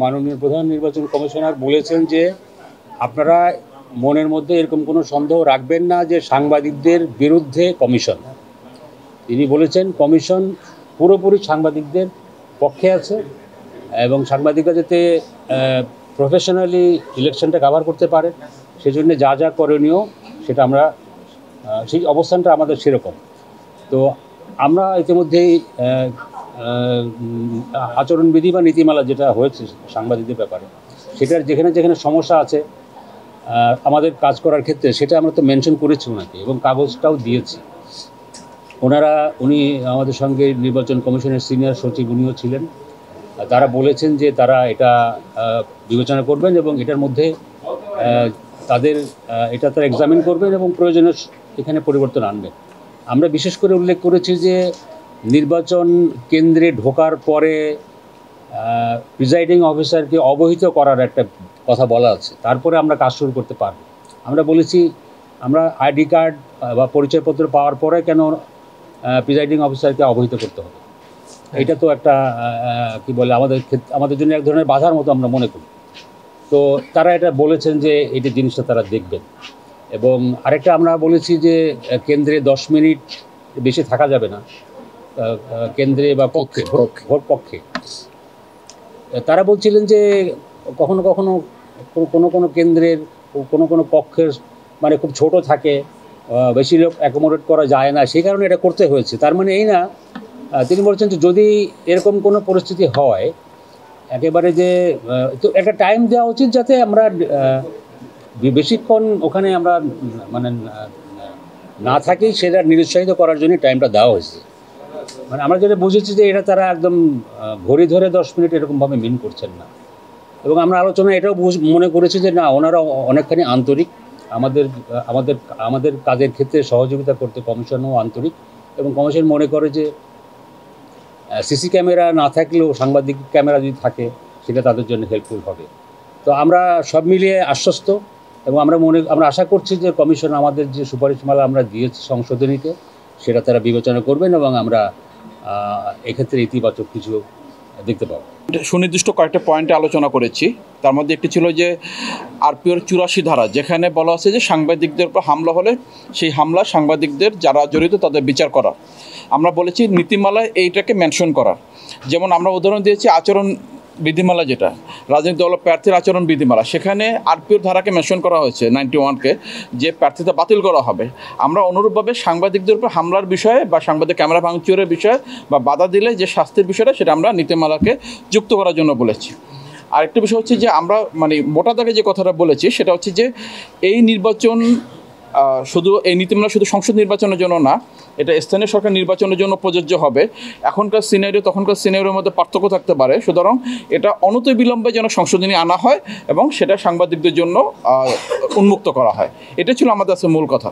মাননীয় প্রধান নির্বাচন কমিশনার বলেছেন যে আপনারা মনের মধ্যে এরকম কোনো সন্দেহ রাখবেন না যে সাংবাদিকদের বিরুদ্ধে কমিশন। তিনি বলেছেন কমিশন পুরোপুরি সাংবাদিকদের পক্ষে আছে এবং সাংবাদিকরা যাতে প্রফেশনালি ইলেকশনটা কভার করতে পারে সেজন্য যা যা করণীয় সেটা আমরা সেই অবস্থানটা আমাদের সেরকম। তো আমরা ইতিমধ্যেই আচরণবিধি বা নীতিমালা যেটা হয়েছে সাংবাদিকদের ব্যাপারে সেটার যেখানে যেখানে সমস্যা আছে আমাদের কাজ করার ক্ষেত্রে সেটা আমরা তো মেনশন করেছি ওনাকে এবং কাগজটাও দিয়েছি। উনি আমাদের সঙ্গে নির্বাচন কমিশনের সিনিয়র সচিব উনিও ছিলেন। তারা বলেছেন যে তারা এটা বিবেচনা করবেন এবং এটার মধ্যে তারা এক্সামিন করবেন এবং প্রয়োজনীয় এখানে পরিবর্তন আনবেন। আমরা বিশেষ করে উল্লেখ করেছি যে নির্বাচন কেন্দ্রে ঢোকার পরে প্রিজাইডিং অফিসারকে অবহিত করার একটা কথা বলা আছে, তারপরে আমরা কাজ শুরু করতে পারব। আমরা বলেছি আমরা আইডি কার্ড বা পরিচয়পত্র পাওয়ার পরে কেন প্রিজাইডিং অফিসারকে অবহিত করতে হবে? এটা তো একটা কি বলে আমাদের জন্য এক ধরনের বাধার মতো আমরা মনে করি। তো তারা এটা বলেছেন যে এই জিনিসটা তারা দেখবেন। এবং আরেকটা আমরা বলেছি যে কেন্দ্রে 10 মিনিট বেশি থাকা যাবে না কেন্দ্রে বা ভোট পক্ষে। তারা বলছিলেন যে কখনো কখনো কোনো কেন্দ্রের কোনো পক্ষের মানে খুব ছোট থাকে, বেশি লোক অ্যাকোমোডেট করা যায় না, সেই কারণে এটা করতে হয়েছে। তার মানে এই না, তিনি বলছেন যে যদি এরকম কোনো পরিস্থিতি হয় একেবারে যে তো একটা টাইম দেওয়া উচিত যাতে আমরা বেশিক্ষণ ওখানে আমরা মানে না থাকি, সেটা নিরুৎসাহিত করার জন্য টাইমটা দেওয়া হয়েছে। মানে আমরা যেটা বুঝেছি যে এটা তারা একদম ঘড়ি ধরে 10 মিনিট এরকমভাবে মিন করছেন না। এবং আমরা আলোচনা এটাও মনে করেছি যে না, ওনারা অনেকখানি আন্তরিক, আমাদের কাজের ক্ষেত্রে সহযোগিতা করতে কমিশনও আন্তরিক এবং কমিশন মনে করে যে সিসি ক্যামেরা না থাকলেও সাংবাদিক ক্যামেরা যদি থাকে সেটা তাদের জন্য হেল্পফুল হবে। তো আমরা সব মিলিয়ে আশ্বস্ত এবং আমরা আশা করছি যে কমিশন আমাদের যে সুপারিশমালা আমরা দিয়েছি সংশোধনীতে সেটা তারা বিবেচনা করবেন এবং আমরা এক্ষেত্রে ইতিবাচক কিছু দেখতে পাবো। সুনির্দিষ্ট কয়েকটা পয়েন্টে আলোচনা করেছি। তার মধ্যে একটি ছিল যে আরপিওর 84 ধারা, যেখানে বলা আছে যে সাংবাদিকদের উপর হামলা হলে সেই হামলা সাংবাদিকদের যারা জড়িত তাদের বিচার করা। আমরা বলেছি নীতিমালায় এইটাকে মেনশন করার। যেমন আমরা উদাহরণ দিয়েছি আচরণ বিধিমালা, যেটা রাজনৈতিক দল প্রার্থীর আচরণ বিধিমালা, সেখানে আরপিওর ধারাকে মেনশন করা হয়েছে 91-কে, যে প্রার্থিতা বাতিল করা হবে। আমরা অনুরূপভাবে সাংবাদিকদের উপর হামলার বিষয়ে বা সাংবাদিক ক্যামেরা ভাঙচুরের বিষয়ে বা বাধা দিলে যে শাস্তির বিষয়টা সেটা আমরা নীতিমালাকে যুক্ত করার জন্য বলেছি। আরেকটা বিষয় হচ্ছে যে আমরা মানে মোটা দাগে যে কথাটা বলেছি সেটা হচ্ছে যে এই নির্বাচন শুধু এই নীতিমালা শুধু সংসদ নির্বাচনের জন্য না, এটা স্থানীয় সরকার নির্বাচনের জন্য প্রযোজ্য হবে। এখনকার সিনারিও তখনকার সিনারিওর মধ্যে পার্থক্য থাকতে পারে, সুতরাং এটা অনতিবিলম্বে যেন সংশোধনী আনা হয় এবং সেটা সাংবাদিকদের জন্য উন্মুক্ত করা হয়। এটা ছিল আমাদের কাছে মূল কথা।